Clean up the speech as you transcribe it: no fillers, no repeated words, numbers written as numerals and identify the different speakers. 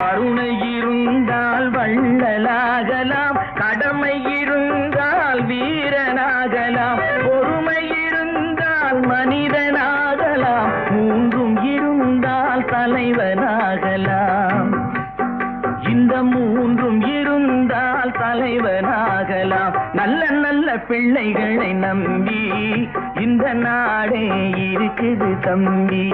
Speaker 1: கருணை இருந்தால் வள்ளலாகலாம், கடமை இருந்தால் வீரனாகலாம், பொறுமை இருந்தால் மனிதனாகலாம், மூன்றும் இருந்தால் தலைவனாகலாம். இந்த மூன்றும் இருந்தால் தலைவனாகலாம். நல்ல நல்ல பிள்ளைகளை நம்பி இந்த நாடே இருக்குது தம்பி.